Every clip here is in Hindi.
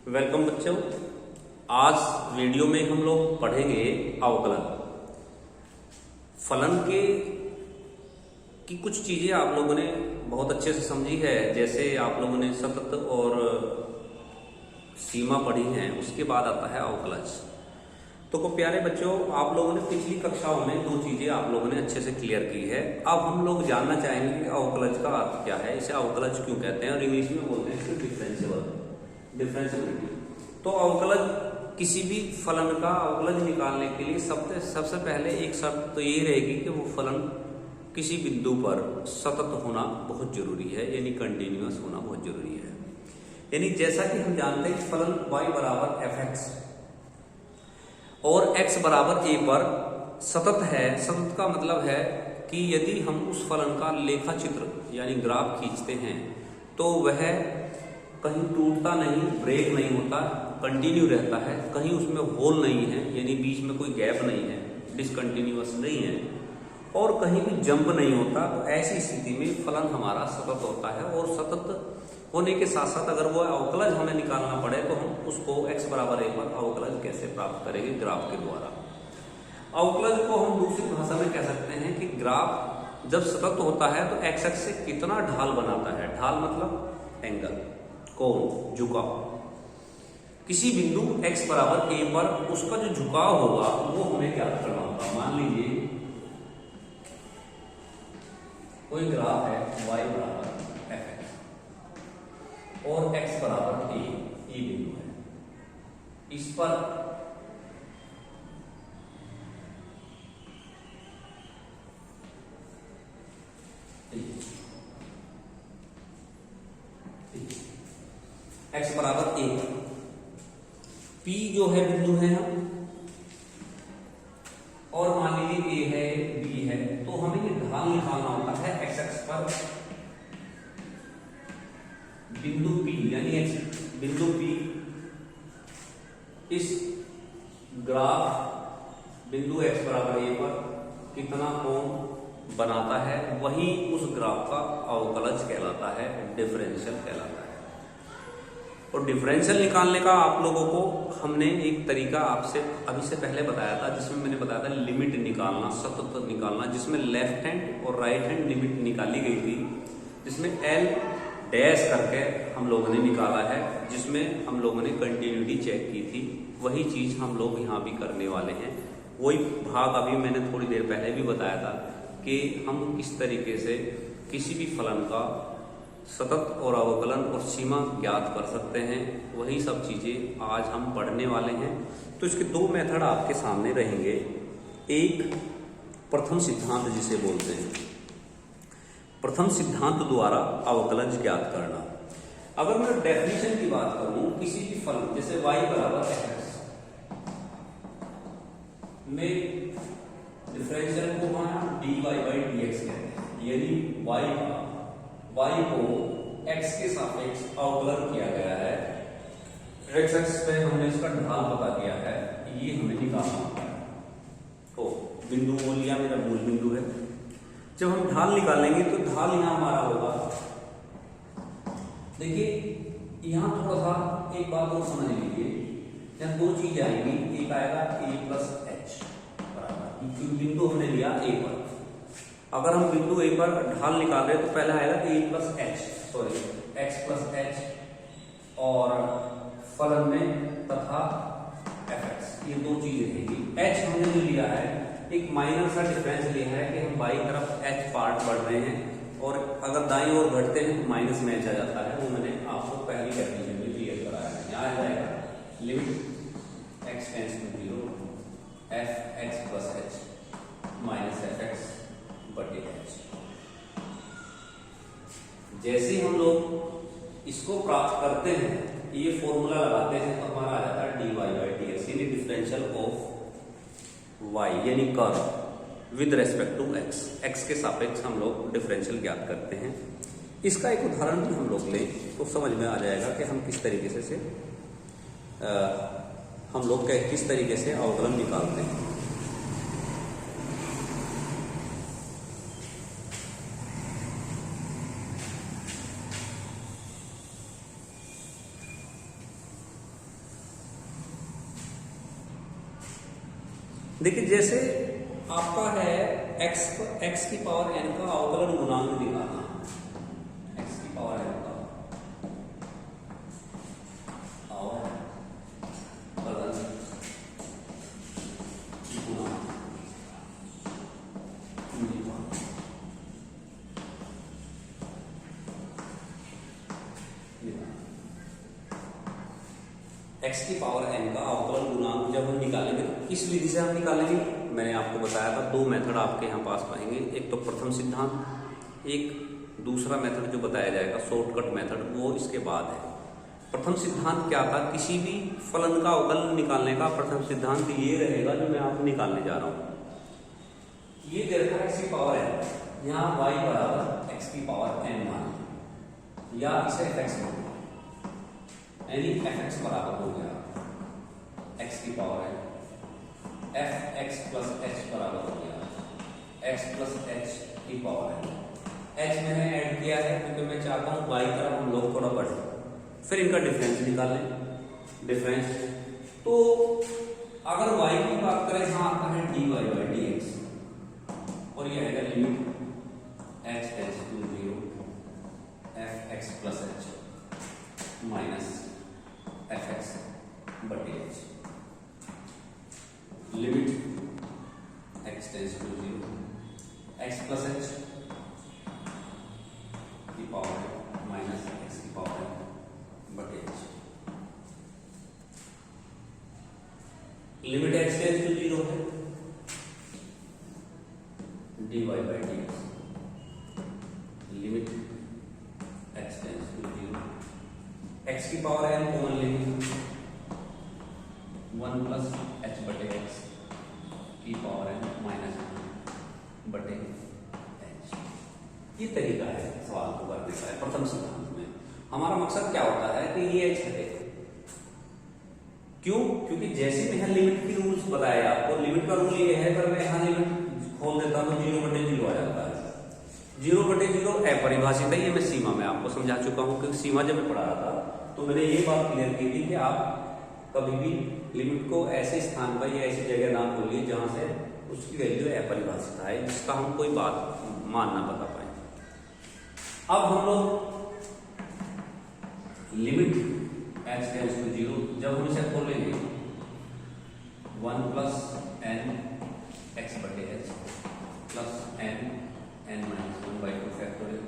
वेलकम बच्चों। आज वीडियो में हम लोग पढ़ेंगे अवकलन। फलन के की कुछ चीजें आप लोगों ने बहुत अच्छे से समझी है, जैसे आप लोगों ने सतत और सीमा पढ़ी है। उसके बाद आता है अवकलज। तो प्यारे बच्चों, आप लोगों ने पिछली कक्षाओं में दो चीजें आप लोगों ने अच्छे से क्लियर की है। अब हम लोग जानना चाहेंगे कि अवकलज का अर्थ क्या है, इसे अवकलज क्यों कहते हैं, और इंग्लिश में बोलते हैं इसको डिफरेंशिएबिलिटी। तो अवकलज किसी भी फलन का अवकलज निकालने के लिए सबसे पहले एक शर्त तो यही रहेगी कि वो फलन किसी बिंदु पर सतत होना बहुत जरूरी है, यानी कंटिन्यूअस होना बहुत जरूरी है। यानी जैसा कि हम जानते हैं फलन y बराबर एफ एक्स और x बराबर a पर सतत है। सतत का मतलब है कि यदि हम उस फलन का लेखा चित्र यानी ग्राफ खींचते हैं तो वह कहीं टूटता नहीं, ब्रेक नहीं होता, कंटिन्यू रहता है, कहीं उसमें होल नहीं है यानी बीच में कोई गैप नहीं है, डिसकंटिन्यूअस नहीं है, और कहीं भी जंप नहीं होता। तो ऐसी स्थिति में फलन हमारा सतत होता है। और सतत होने के साथ साथ अगर वो अवकलज हमें निकालना पड़े तो हम उसको x बराबर a पर अवकलज कैसे प्राप्त करेंगे, ग्राफ के द्वारा। अवकलज को हम दूसरी भाषा में कह सकते हैं कि ग्राफ जब सतत होता है तो x अक्ष से कितना ढाल बनाता है। ढाल मतलब एंगल, कोण, झुकाव। किसी बिंदु x बराबर a पर उसका जो झुकाव होगा वो हमें ज्ञात करना होगा। मान लीजिए कोई ग्राफ है y बराबर एफ एक्स और x बराबर a, ये बिंदु है। इस पर x बराबर a, p जो है बिंदु है हम, और मान लीजिए a है, b है, तो हमें ये ढाल निकालना होता है x अक्ष पर बिंदु p यानी बिंदु p इस ग्राफ बिंदु x बराबर a पर कितना कोण बनाता है, वही उस ग्राफ का अवकलज कहलाता है, डिफरेंशियल कहलाता है। और डिफरेंशियल निकालने का आप लोगों को हमने एक तरीका आपसे अभी से पहले बताया था, जिसमें मैंने बताया था लिमिट निकालना, सतत निकालना, जिसमें लेफ्ट हैंड और राइट हैंड लिमिट निकाली गई थी, जिसमें एल डैश करके हम लोगों ने निकाला है, जिसमें हम लोगों ने कंटिन्यूटी चेक की थी। वही चीज हम लोग यहाँ भी करने वाले हैं। वही भाग अभी मैंने थोड़ी देर पहले भी बताया था कि हम किस तरीके से किसी भी फलन का सतत और अवकलन और सीमा ज्ञात कर सकते हैं। वही सब चीजें आज हम पढ़ने वाले हैं। तो इसके दो मेथड आपके सामने रहेंगे। एक प्रथम सिद्धांत जिसे बोलते हैं, प्रथम सिद्धांत द्वारा अवकलज ज्ञात करना। अगर मैं डेफिनेशन की बात करूं किसी भी फलन जैसे y बराबर एफ एक्स में डिफरेंशियल को dy बाई dx कहते हैं, यानी y को x के सापेक्ष अवकलन किया गया है। x एक्स पे हमने इसका ढाल पता किया है, ये हमें निकालना होता है। तो बिंदु वो लिया, मेरा मूल बिंदु है। जब हम ढाल निकालेंगे तो ढाल यहां हमारा होगा, देखिए यहां थोड़ा सा एक बात और समझ लीजिए, यहां दो चीजें आएंगी। एक आएगा a प्लस एच बराबर, बिंदु हमने लिया a पर। अगर हम बिंदु a पर ढाल निकाल रहे हैं तो पहला आएगा a plus H, sorry x plus H, और फलन में तथा एफ एक्स, ये दो चीजें रहेंगी। h हमने जो लिया है, एक माइनर सा डिफरेंस लिया है कि हम बाई तरफ h पार्ट बढ़ रहे हैं, और अगर दाईं ओर घटते हैं तो माइनस में h आ जाता है। वो मैंने आपको पहली डेफिनेशन में क्लियर कराया है। यहाँ आ जाएगा limit x tends to 0 f x plus h minus f x बटे एच। जैसे हम लोग इसको प्राप्त करते हैं, ये फॉर्मूला लगाते हैं, तो हमारा आ जाता है dy बाई dx, यानी डिफरेंशियल ऑफ y यानी curve with respect to x। x के सापेक्ष हम लोग डिफरेंशियल ज्ञात करते हैं। इसका एक उदाहरण भी हम लोग लें तो समझ में आ जाएगा कि हम किस तरीके से हम लोग किस तरीके से अवकलन निकालते हैं। देखिए जैसे आपका है x की पावर n का अवकलन गुणांक निकालना, x की पावर n का अवकलन गुणांक x की पावर n का अवकलन गुणांक जब हम निकालेंगे तो किस विधि से हम निकालेंगे, मैंने आपको बताया था दो मेथड आपके यहाँ पास पाएंगे, एक तो प्रथम सिद्धांत, एक दूसरा मेथड जो बताया जाएगा शॉर्टकट मेथड, वो इसके बाद है। प्रथम सिद्धांत क्या था, किसी भी फलन का अवकलन निकालने का प्रथम सिद्धांत ये रहेगा जो मैं आपको निकालने जा रहा हूँ। ये दे रखा है x की पावर n, यहाँ y बराबर x की पावर n मान, या इसे fx मान, यानी fx बराबर हो गया x की power n, fx plus h बराबर हो गया x प्लस h की पावर n। h मैंने ऐड किया है क्योंकि मैं चाहता हूँ y तरफ हम लोग थोड़ा बढ़े, फिर इनका डिफरेंस निकाल लें। डिफरेंस तो अगर y की बात करें, यहाँ आता है dy बाई dx, और ये है limit h tends to 0 fx plus h minus fx बटे h, limit x tends to 0 x plus h की पावर माइनस x की पावर बटे h, limit x tends to 0 है dy by dx, limit x tends to 0, x की पावर n कॉमन लेंगे 1 प्लस h बटे x की पावर n माइनस बटे h। ये तरीका है सवाल को करने का। प्रथम सिद्धांत में हमारा मकसद क्या होता है कि ये h हटे, क्यों? क्योंकि जैसे मैं यहाँ लिमिट की रूल्स बताया आपको, लिमिट का रूल ये है, अगर मैं यहाँ लिमिट खोल देता हूँ तो 0 बटे 0 आ जाता है। 0 बटे 0 अपरिभाषित है, ये मैं सीमा में आपको समझा चुका हूँ, क्योंकि सीमा जब मैं पढ़ा रहा था तो मैंने ये बात क्लियर की थी कि आप कभी भी लिमिट को ऐसे स्थान पर या ऐसी जगह ना खोलिए जहां से उसकी वैल्यू अपरिभाषित है, जिसका हम कोई बात मान ना बता पाए। अब हम लोग लिमिट h टेंड्स टू 0 जब हम इसे खोलेंगे 1 प्लस n x बटे h plus n minus 1 by 2 factorial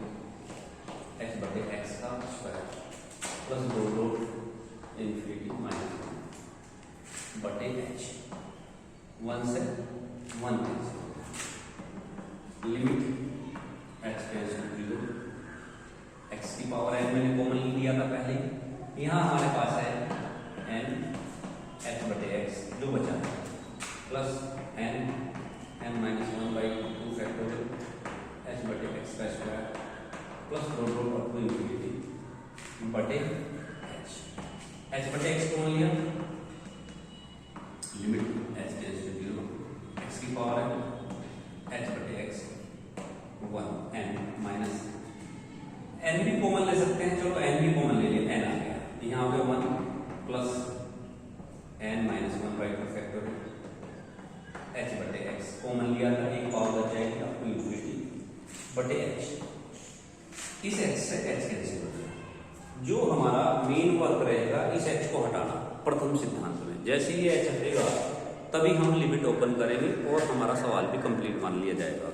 h बटे x का square plus 2 root infinity minus बटे h, 1 से 1 limit h tends to 0, x की पावर n मैंने कॉमन लिया था पहले, यहाँ हमारे पास है n h बटे x जो बचा है plus n minus 1 by 2 factorial h बटे x का square plus 2 root up to infinity बटे h बटे x कॉमन लिया, limit h tends to 0, x की पावर है h बटे x 1 n माइनस n भी कॉमन ले सकते हैं, चलो n भी कॉमन ले लिया, n आ गया, यहाँ पे 1 plus n minus 1 by 2 factorial h बटे x कॉमन लिया था, एक पावर बच जाएगी आपको इन्फिनिटी बटे h। इस h से h कैंसिल हो जाएगा, जो हमारा मेन वर्क रहेगा इस h को हटाना प्रथम सिद्धांत में। जैसे ही h हटेगा तभी हम लिमिट ओपन करेंगे और हमारा सवाल भी कंप्लीट मान लिया जाएगा।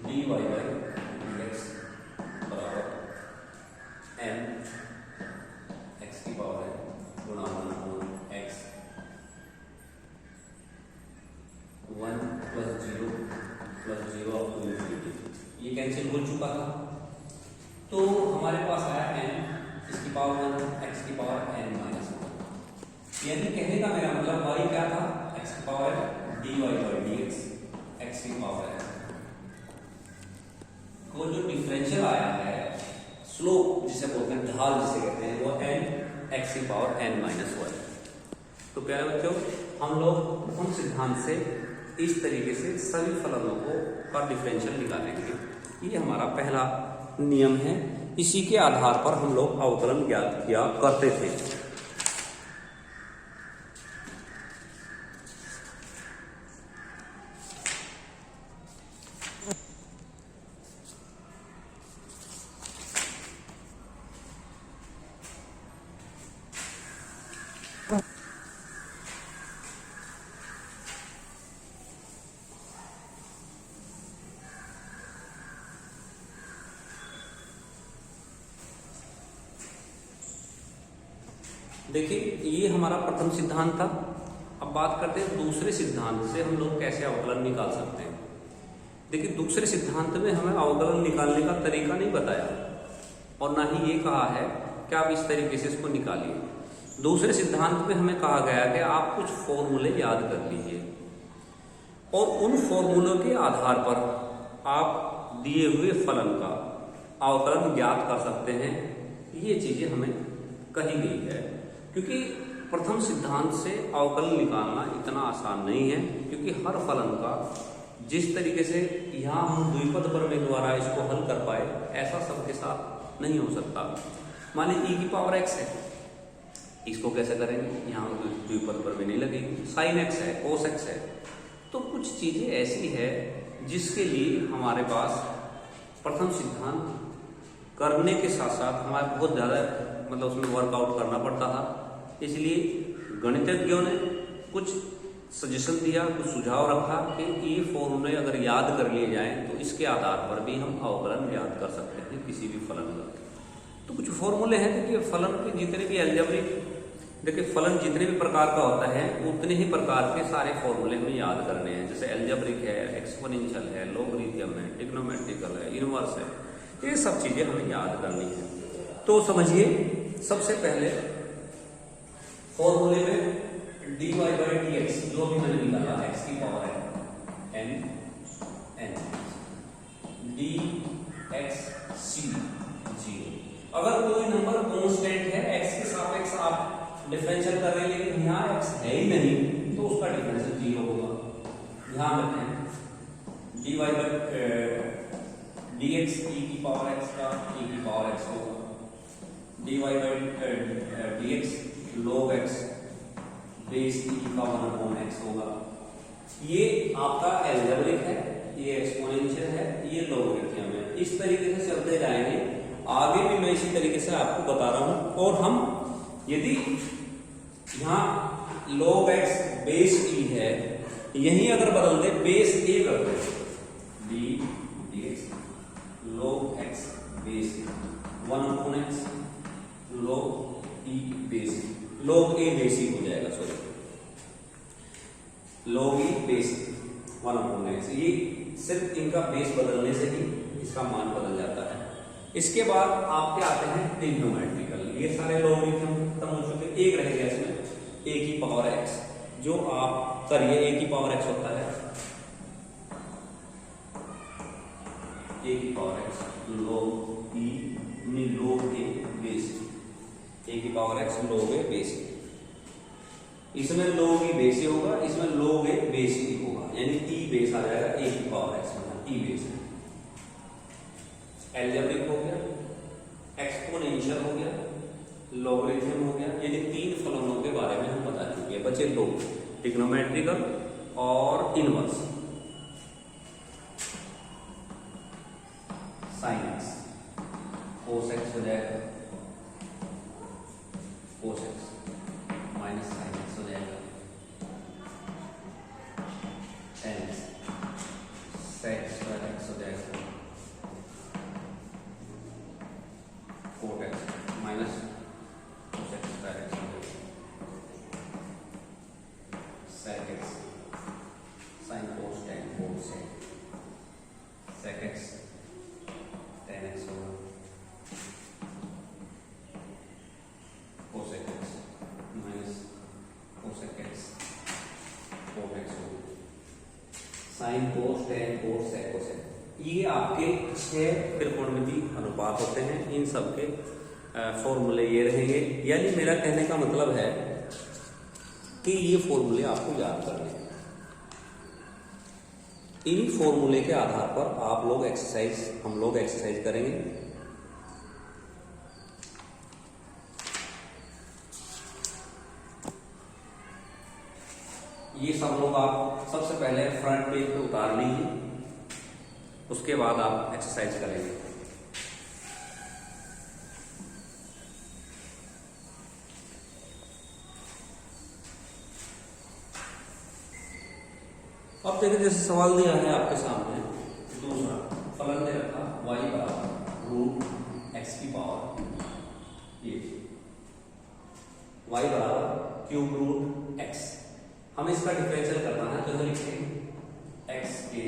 dy बाई dx बराबर n x की पावर है गुणा 1 x 1 plus 0 plus 0 up to infinity, ये कैंसिल हो चुका था, तो हमारे पास आया n इसकी पावर 1 x की पावर n माइनस 1, यानी कहने का मेरा मतलब y क्या था, x की power dy by dx x की पावर है, वो जो डिफरेंशियल आया है स्लोप जिसे बोलते हैं, ढाल जिसे कहते हैं, वो n x की पावर n माइनस 1। तो प्यारे बच्चों, हम लोग प्रथम सिद्धांत से इस तरीके से सभी फलनों को का डिफरेंशियल निकालेंगे। ये हमारा पहला नियम है इसी के आधार पर हम लोग अवकलन ज्ञात किया करते थे। देखिए ये हमारा प्रथम सिद्धांत था। अब बात करते हैं दूसरे सिद्धांत से हम लोग कैसे अवकलन निकाल सकते हैं। देखिए दूसरे सिद्धांत में हमें अवकलन निकालने का तरीका नहीं बताया और ना ही ये कहा है कि आप इस तरीके से इसको निकालिए। दूसरे सिद्धांत में हमें कहा गया कि आप कुछ फॉर्मूले याद कर लीजिए और उन फॉर्मूलों के आधार पर आप दिए हुए फलन का अवकलन ज्ञात कर सकते हैं। ये चीजें हमें कही गई है, क्योंकि प्रथम सिद्धांत से अवकलन निकालना इतना आसान नहीं है, क्योंकि हर फलन का जिस तरीके से यहाँ हम द्विपद प्रमेय द्वारा इसको हल कर पाए ऐसा सबके साथ नहीं हो सकता। मान लीजिए e की पावर x है, इसको कैसे करेंगे, यहाँ द्विपद प्रमेय नहीं लगेगी। sin x है, cos x है, तो कुछ चीजें ऐसी है जिसके लिए हमारे पास प्रथम सिद्धांत करने के साथ साथ हमारे बहुत ज़्यादा मतलब उसमें वर्कआउट करना पड़ता था। इसलिए गणितज्ञों ने कुछ सजेशन दिया, कुछ सुझाव रखा कि ये फॉर्मूले अगर याद कर लिए जाएं तो इसके आधार पर भी हम अवकलन याद कर सकते हैं किसी भी फलन का। तो कुछ फॉर्मूले हैं। देखिए फलन के जितने भी एल्जेब्रिक, देखिए फलन जितने भी प्रकार का होता है उतने ही प्रकार के सारे फॉर्मूले हमें याद करने हैं। जैसे एल्जेब्रिक है, एक्सपोनेंशियल है, लॉगरिथम है, ट्रिग्नोमेट्रिकल है, इनवर्स है, ये सब चीजें हमें याद करनी है। तो समझिए सबसे पहले फॉर्मूले में dy by dx जो भी मैंने निकाला x की पावर है n n dxc 0। अगर कोई नंबर कांस्टेंट है x के सापेक्ष आप डिफरेंशियल कर रहे हैं लेकिन यहाँ x है ही नहीं तो उसका डिफरेंशियल 0 होगा। ध्यान रखें dy by dx e की पावर x का e की पावर x होगा, dy by dx log x base e की पावर 1/x होगा। ये आपका एल्जेब्रिक है, ये एक्सपोनेंशियल है, ये लॉगरिथम है। इस तरीके से चलते जाएंगे। आगे भी मैं इसी तरीके से आपको बता रहा हूं। और हम यदि यहाँ log x बेस e है, यही अगर बदल दे बेस a कर दे d dx log x base 1/x log e base log a base e हो जाएगा, sorry log e base 1/x। ये सिर्फ इनका बेस बदलने से ही इसका मान बदल जाता है। इसके बाद आपके आते हैं ट्रिग्नोमेट्रिकल। ये सारे लॉगरिथम खत्म हो चुके, एक रह गया इसमें a की पावर x, जो आप करिए a की पावर x होता है a की power x log e log a base a की power x log a base. इसमें log e बेस होगा, इसमें log a बेस e होगा, यानी e बेस आ जाएगा a की पावर x में, e बेस। एल्जेब्रिक हो गया, एक्सपोनेंशियल हो गया, लॉगरिथम हो गया। यानी तीन फलनों के बारे में हम बता चुके हैं। बचे दो, ट्रिग्नोमेट्रिकल और inverse. Sine X cos X हो जाएगा, cos X minus sine X हो जाएगा, tan X sec square X हो जाएगा, cot X minus cos X square X हो जाएगा, sec X sine cos tan cot sec, sec X tan X होगा, cosec X minus cosec X cot X होगा, sine cos tan cot sec cosec. ये आपके 6 त्रिकोणमिति अनुपात होते हैं। इन सब के फॉर्मूले ये रहेंगे। यानी मेरा कहने का मतलब है कि ये फॉर्मूले आपको याद करने हैं। इन फॉर्मूले के आधार पर आप लोग हम लोग एक्सरसाइज करेंगे। ये सब लोग आप सबसे पहले फ्रंट पेज पे उतार लीजिए, उसके बाद आप एक्सरसाइज करेंगे। अब देखिए जैसे सवाल दिया है आपके सामने, दूसरा फलन दे रखा y बराबर रूट एक्स की पावर, ये y बराबर क्यूब रूट एक्स। हमें इसका डिफरेंशियल करना है, तो लिखेंगे एक्स के,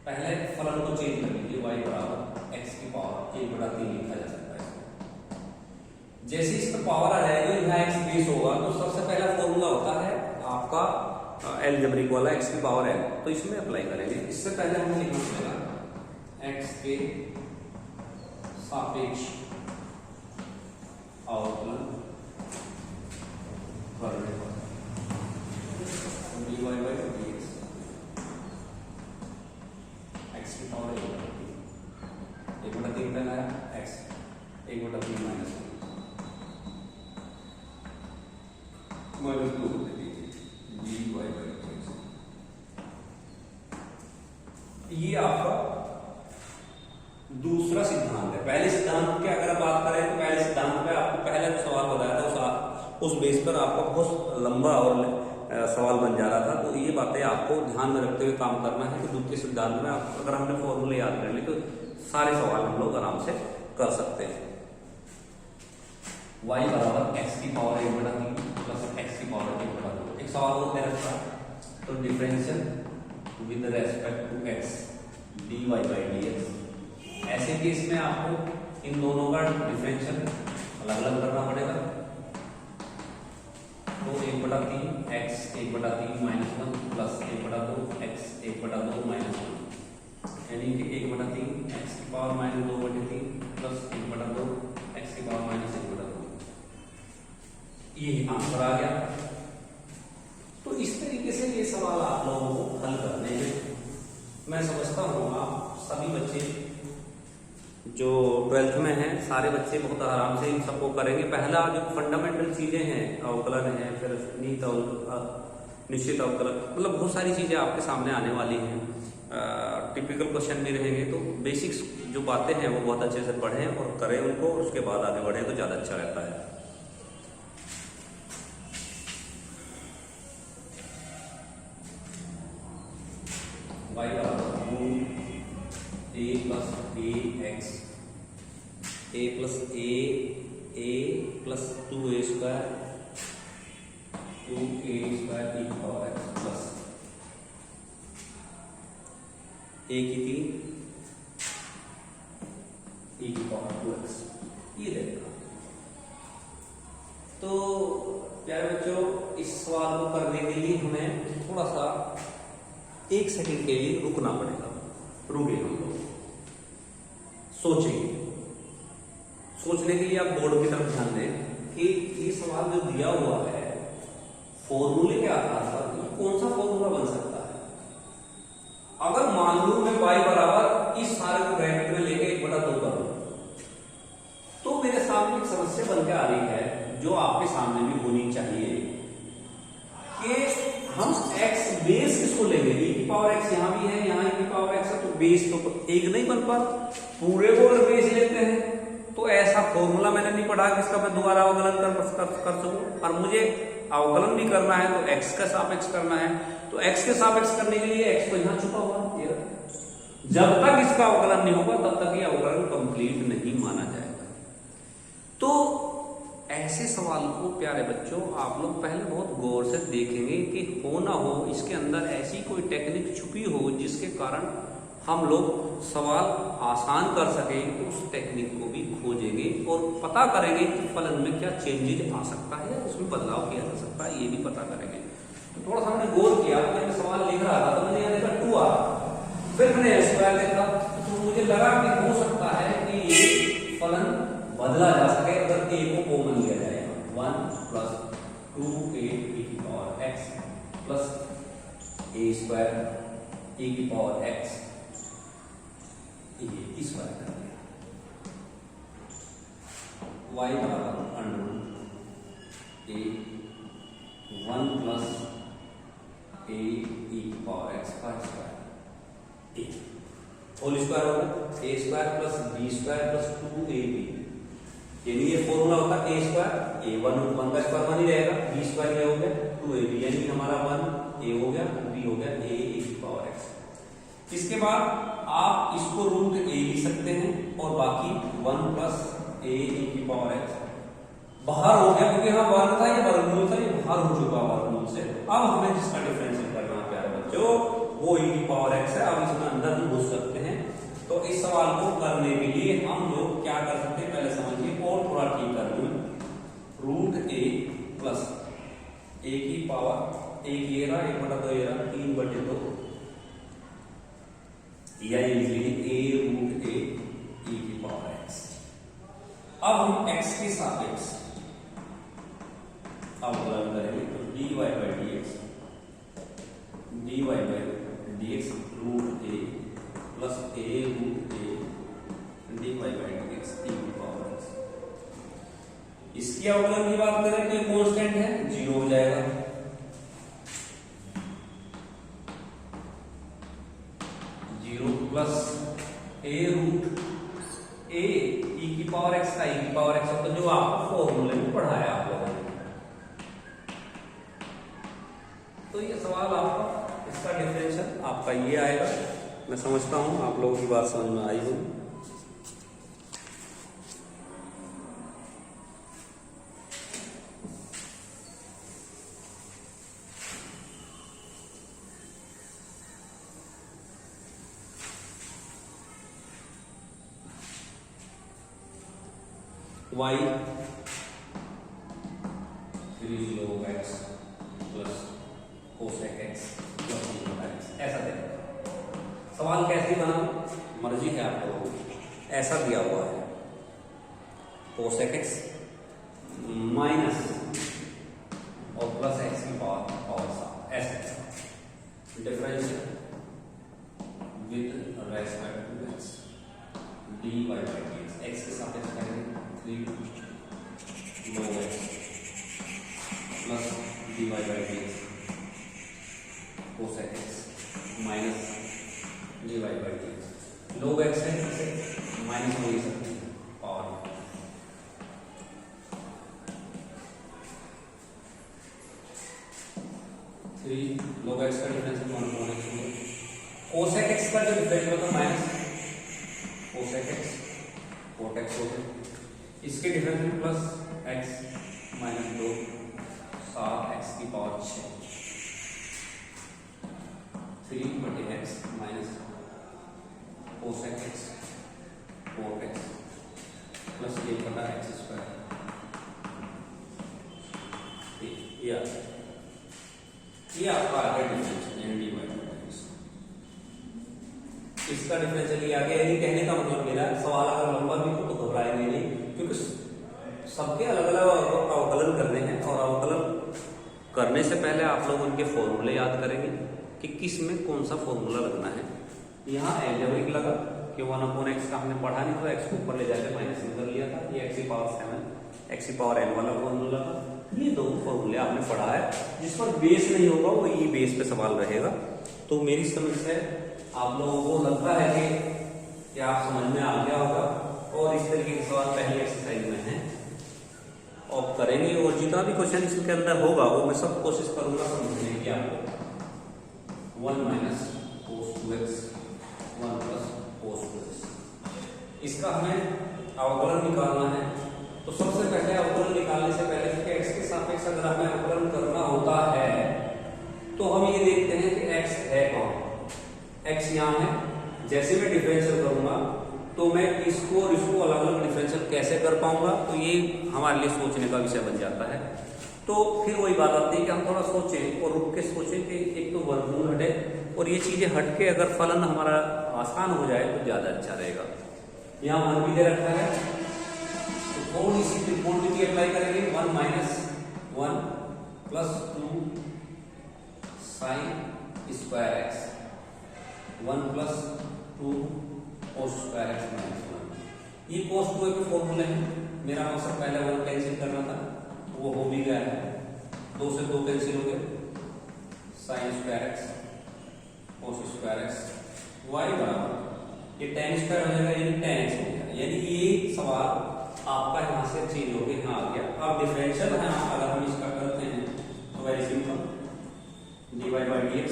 पहले फलन को चेंज कर लीजिए, y बराबर एक्स की पावर 1/3 लिखा जा सकता है इसको। जैसे इसका पावर आ जाएगा, यहाँ एक्स बेस होगा, तो सबसे पहला फॉर्मूला होता है आपका एलजेब्रिक वाला एक्स की पावर है, तो इसमें अप्लाई करेंगे। इससे पहले हमें लिखना पड़ेगा एक्स के सापेक्ष अवकलन करने पर dy बाई dx, एक्स की पावर 1/3 पहला है एक्स 1/3 माइनस 2 ये आपका दूसरा सिद्धांत है। पहले सिद्धांत की अगर बात करें तो पहले सिद्धांत पे आपको पहले जो सवाल बताया था उस बेस पर आपका बहुत लंबा और सवाल बन जा रहा था, तो ये बातें आपको ध्यान में रखते हुए काम करना है कि द्वितीय सिद्धांत में अगर हमने फॉर्मूले याद कर लिए तो सारे सवाल हम लोग आराम से कर सकते हैं। y बराबर एक्स की पावर 1/3 प्लस एक्स की पावर 1/2, एक सवाल और दे रखा तो differential with respect to x dy by dx। ऐसे केस में आपको इन दोनों का डिफरेंशियल अलग अलग करना पड़ेगा, तो 1/3 x 1/3 minus 1 plus 1/2 x 1/2 minus 1, यानी कि 1/3 x की पावर माइनस 2/3 प्लस 1/2 x की पावर माइनस 1/2, ये आंसर आ गया। तो इस तरीके से ये सवाल आप लोगों को हल करने में मैं समझता हूँ आप सभी बच्चे जो 12th में हैं सारे बच्चे बहुत आराम से इन सबको करेंगे। पहला जो फंडामेंटल चीजें हैं, अवकलन है, फिर निश्चित अवकलन, मतलब बहुत सारी चीजें आपके सामने आने वाली हैं। टिपिकल क्वेश्चन भी रहेंगे, तो बेसिक्स जो बातें हैं वो बहुत अच्छे से पढ़ें और करें उनको, और उसके बाद आगे बढ़ें तो ज्यादा अच्छा रहता है। y बराबर root a plus a x, a plus a plus 2a square 2a square e की पावर x प्लस a की 3 e की पावर 2x, ये देखा। तो प्यारे बच्चों, इस सवाल को करने के लिए हमें थोड़ा सा 1 सेकंड के लिए रुकना पड़ेगा। रुके हम लोग, सोचेंगे। सोचने के लिए आप बोर्ड की तरफ ध्यान दें कि ये सवाल जो दिया हुआ है फॉर्मूले के आधार पर कौन सा फॉर्मूला बन सकता है। अगर मान लो मैं y बराबर इस सारे को ब्रैकेट में लेके 1/2 कर दूं, तो मेरे सामने एक समस्या बनकर आ रही है जो आपके सामने भी होनी चाहिए कि हम x बेस किसको लेंगे, e की पावर x यहाँ भी है, यहाँ e की पावर x है, तो बेस तो एक नहीं बन पाता, पूरे को अगर बेस लेते हैं तो ऐसा फॉर्मूला मैंने नहीं पढ़ा कि इसका मैं दोबारा अवकलन कर सकूं। और मुझे अवकलन भी करना है तो x का सापेक्ष करना है, तो x के सापेक्ष करने के लिए x को यहाँ छुपा हुआ है। जब तक इसका अवकलन नहीं होगा तब तक ये अवकलन कंप्लीट नहीं माना जाएगा। तो ऐसे सवाल को प्यारे बच्चों आप लोग पहले बहुत गौर से देखेंगे कि हो ना हो इसके अंदर ऐसी कोई टेक्निक छुपी हो जिसके कारण हम लोग सवाल आसान कर सकें, तो उस टेक्निक को भी खोजेंगे और पता करेंगे कि फलन में क्या चेंजेज आ सकता है या उसमें बदलाव किया जा सकता है, ये भी पता करेंगे। तो थोड़ा सा मैंने गौर किया, जब मैं सवाल लिख रहा था तो मैंने यहाँ देखा 2 आ, फिर मैंने स्क्वायर देखा, तो मुझे लगा कि हो सकता है कि ये फलन बदला जा सके अगर a को कॉमन लिया जाए। 1 प्लस 2a e की power x plus a square e की पावर x, ये स्क्वायर कर दिया। y बराबर under root a 1 plus A E की पावर एक्स का स्क्वायर ए होल स्क्वायर होगा A square plus B square plus 2ab, यानी ये फॉर्मूला होता है ए स्क्वायर ए वन का स्क्वायर 1 ही रहेगा, बी स्क्वायर ये हो गया 2ab, यानी हमारा 1 ए हो गया, बी हो गया ए ई की पावर एक्स। इसके बाद आप इसको रूट ए लिख सकते हैं और बाकी 1 प्लस ए ई की पावर एक्स बाहर हो गया, क्योंकि यहाँ वर्ग था, ये वर्गमूल था, ये बाहर हो चुका वर्गमूल से। अब हमें जिसका डिफरेंशियल करना है प्यारे बच्चों वो ई की पावर एक्स है। अब इसमें अंदर हम घुस सकते हैं। तो इस सवाल को करने के लिए हम लोग क्या कर सकते हैं, पहले समझिए और थोड़ा ठीक कर दूं। रूट ए प्लस ए की पावर एक ये रहा, 1/2 ये रहा, 3/2 या इजीली ए रूट ए ई की पावर एक्स। अब हम एक्स के सापेक्ष अवकलन करेंगे, तो dy by D X root A plus A root A dy by D X E की पावर एक्स। इसकी अवकलन की बात करें तो ये कांस्टेंट है, 0 हो जाएगा। Plus A root A E की पावर एक्स का ई की पावर एक्स होता है, जो आपको फॉर्मूले में पढ़ाया आप लोगों ने। तो ये सवाल आपका, इसका डिफरेंशियल आपका ये आएगा। मैं समझता हूं आप लोगों की बात समझ में आई होगी। y 3 log x plus cosec x plus x, ऐसा देगा। सवाल कैसे बना मर्जी है आप लोगों की, ऐसा दिया हुआ है cosec x माइनस और प्लस x की पावर 7, ऐसा differential with respect to x dy by dx, x के सापेक्ष करेंगे 3 log x plus dy by dx cosec x minus dy by dx। log x है, इसे माइनस हो ही सकती है पावर। log x का डिफरेंस cosec x का जो डिफरेंस होता है minus cosec x cot x होता है, इसके डिफरेंस में प्लस x माइनस 2 7 x की power 6 3/x minus cosec x cot x plus 1/x square. ये आपका आ गया differential n d by d. इसका डिफरेंशियल ये आ गया। ये कहने का मतलब मेरा सवाल अगर लंबा भी हो तो घबराएंगे नहीं, क्योंकि सबके अलग अलग अवकलन करने हैं और अवकलन करने से पहले आप लोग उनके फॉर्मूले याद करेंगे कि किस में कौन सा फॉर्मूला लगना है। यहाँ एल्जेब्रिक लगा कि 1/x का हमने पढ़ा नहीं, तो x को ऊपर ले जाकर माइनस कर लिया था। ये x की पावर 7 x की पावर n वाला फॉर्मूला था। ये दो फॉर्मूले आपने पढ़ा है, जिस पर बेस नहीं होगा वो ई बेस पे सवाल रहेगा। तो मेरी समझ से आप लोगों को लगता है कि आप समझ में आ गया होगा, और इस तरीके के सवाल पहली एक्सरसाइज में हैं और करेंगे, और जितना भी क्वेश्चन इसके अंदर होगा वो मैं सब कोशिश करूंगा समझने की। आपको 1 minus cos 2x 1 plus cos 2x, इसका हमें अवकलन निकालना है। तो सबसे पहले अवकलन निकालने से पहले x के सापेक्ष अगर हमें अवकलन करना होता है तो हम ये देखते हैं कि x है कौन। x यहाँ है, जैसे मैं डिफरेंशियल करूंगा तो मैं इसको और इसको अलग अलग डिफरेंशियल कैसे कर पाऊंगा, तो ये हमारे लिए सोचने का विषय बन जाता है। तो फिर वही बात आती है कि हम थोड़ा सोचें और रुक के सोचें कि एक तो वर्गमूल हटे और ये चीजें हट के अगर फलन हमारा आसान हो जाए तो ज्यादा अच्छा रहेगा। यहाँ 1 भी दे रखा है, तो थोड़ी सी क्वांटिटी अप्लाई करेंगे। 1 minus 1 plus 2 sign square x 1 plus 2 cos square x minus 1। ये cos 2 के फॉर्मूले हैं। मेरा मकसद पहले 1 कैंसिल करना था, वो हो भी गया है। 2 से 2 कैंसिल हो गए, sine square x cos square x y बराबर ये tan स्क्वायर हो जाएगा यानी tan x हो गया। यानी ये सवाल आपका यहाँ से चेंज हो गया, यहाँ आ गया। अब डिफरेंशियल है अगर हम इसका करते हैं तो very simple dy by dx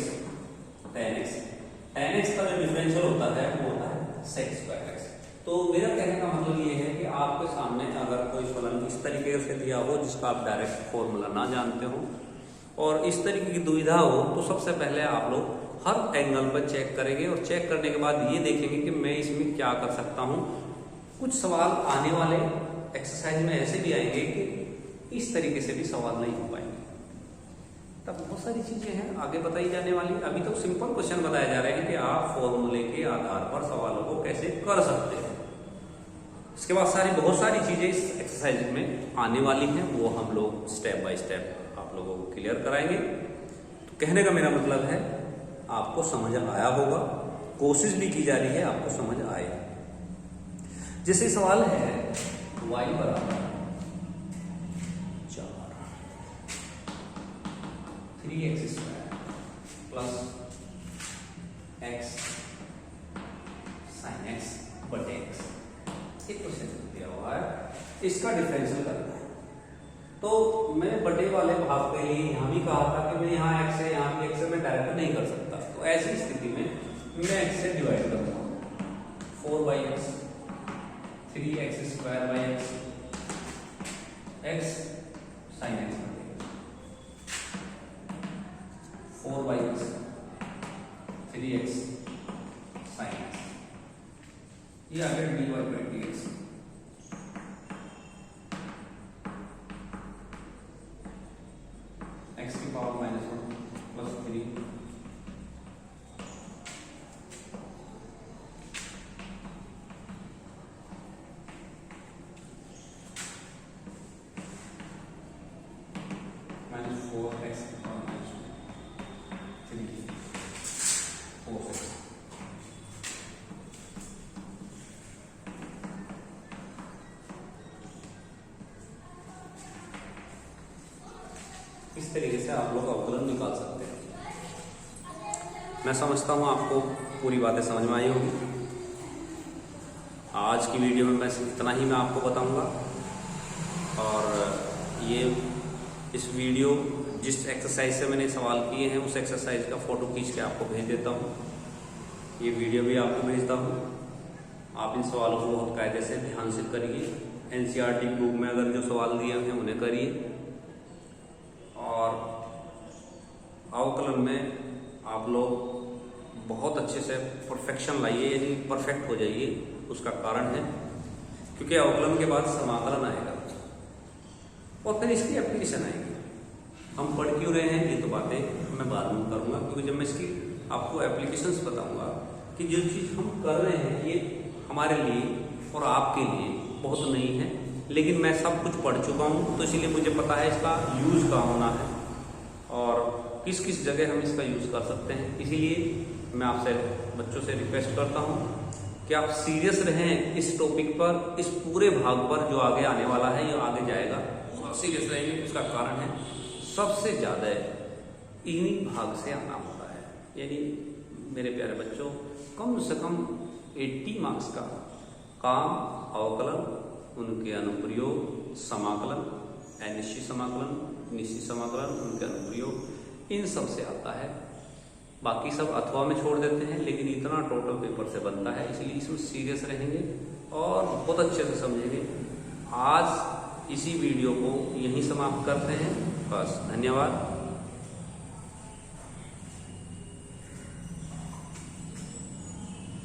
tan x का जो डिफरेंशियल होता है वो होता है sec स्क्वायर x। तो मेरा कहने का मतलब ये है कि आपके सामने अगर कोई फलन इस तरीके से दिया हो जिसका आप डायरेक्ट फॉर्मूला ना जानते हो और इस तरीके की दुविधा हो, तो सबसे पहले आप लोग हर एंगल पर चेक करेंगे और चेक करने के बाद ये देखेंगे कि मैं इसमें क्या कर सकता हूँ। कुछ सवाल आने वाले एक्सरसाइज में ऐसे भी आएंगे कि इस तरीके से भी सवाल नहीं हो पाएंगे। तब बहुत सारी चीजें हैं आगे बताई जाने वाली। अभी तो सिंपल क्वेश्चन बताए जा रहे हैं कि आप फॉर्मूले के आधार पर सवालों को कैसे कर सकते हैं। इसके बाद बहुत सारी चीजें इस एक्सरसाइज में आने वाली हैं, वो हम लोग स्टेप बाय स्टेप आप लोगों को क्लियर कराएंगे। तो कहने का मेरा मतलब है आपको समझ आया होगा, कोशिश भी की जा रही है आपको समझ आए। जैसे सवाल है y बराबर 4 3x square plus x sine x बटे x, एक क्वेश्चन दिया हुआ है, इसका डिफरेंशियल करना है। तो मैंने बटे वाले भाग के लिए यहाँ भी कहा था कि मैं यहाँ x है यहाँ भी x है, मैं डायरेक्ट नहीं कर सकता। तो ऐसी स्थिति में मैं x से डिवाइड करता हूँ 4/x 3x square by x sine x 4/x 3x sine x, ये आ गया dy बाई dx। x की पावर -1 प्लस 3 4x की पावर -3 4x। इस तरीके से आप लोग अवकलन निकाल सकते हैं। मैं समझता हूं आपको पूरी बातें समझ में आई होगी। आज की वीडियो में बस इतना ही मैं आपको बताऊंगा, और ये इस वीडियो जिस एक्सरसाइज से मैंने सवाल किए हैं उस एक्सरसाइज का फोटो खींच के आपको भेज देता हूँ। ये वीडियो भी आपको भेजता हूँ। आप इन सवालों को बहुत कायदे से ध्यान से करिए। एनसीईआरटी बुक में अगर जो सवाल दिए हैं उन्हें करिए, और अवकलन में आप लोग बहुत अच्छे से परफेक्शन लाइए, यानी परफेक्ट हो जाइए। उसका कारण है क्योंकि अवकलन के बाद समाकलन आएगा और फिर इसकी एप्लीकेशन आएगी। हम पढ़ क्यों रहे हैं ये तो बातें मैं बाद में करूंगा, क्योंकि जब मैं इसकी आपको एप्लीकेशंस बताऊंगा कि जो चीज़ हम कर रहे हैं ये हमारे लिए और आपके लिए बहुत नहीं है, लेकिन मैं सब कुछ पढ़ चुका हूँ, तो इसीलिए मुझे पता है इसका यूज़ कहाँ होना है और किस किस जगह हम इसका यूज़ कर सकते हैं। इसीलिए मैं आपसे बच्चों से रिक्वेस्ट करता हूँ कि आप सीरियस रहें इस टॉपिक पर, इस पूरे भाग पर जो आगे आने वाला है, ये आगे जाएगा, बहुत सीरियस रहेंगे। उसका कारण है सबसे ज़्यादा इन्हीं भाग से आना होता है। यानी मेरे प्यारे बच्चों, कम से कम 80 मार्क्स का काम अवकलन, उनके अनुप्रयोग, समाकलन, अनिश्चित समाकलन, निश्चित समाकलन, उनके अनुप्रयोग, इन सब से आता है। बाकी सब अथवा में छोड़ देते हैं, लेकिन इतना टोटल पेपर से बनता है, इसलिए इसमें सीरियस रहेंगे और बहुत अच्छे से समझेंगे। आज इसी वीडियो को यहीं समाप्त करते हैं। बस, धन्यवाद।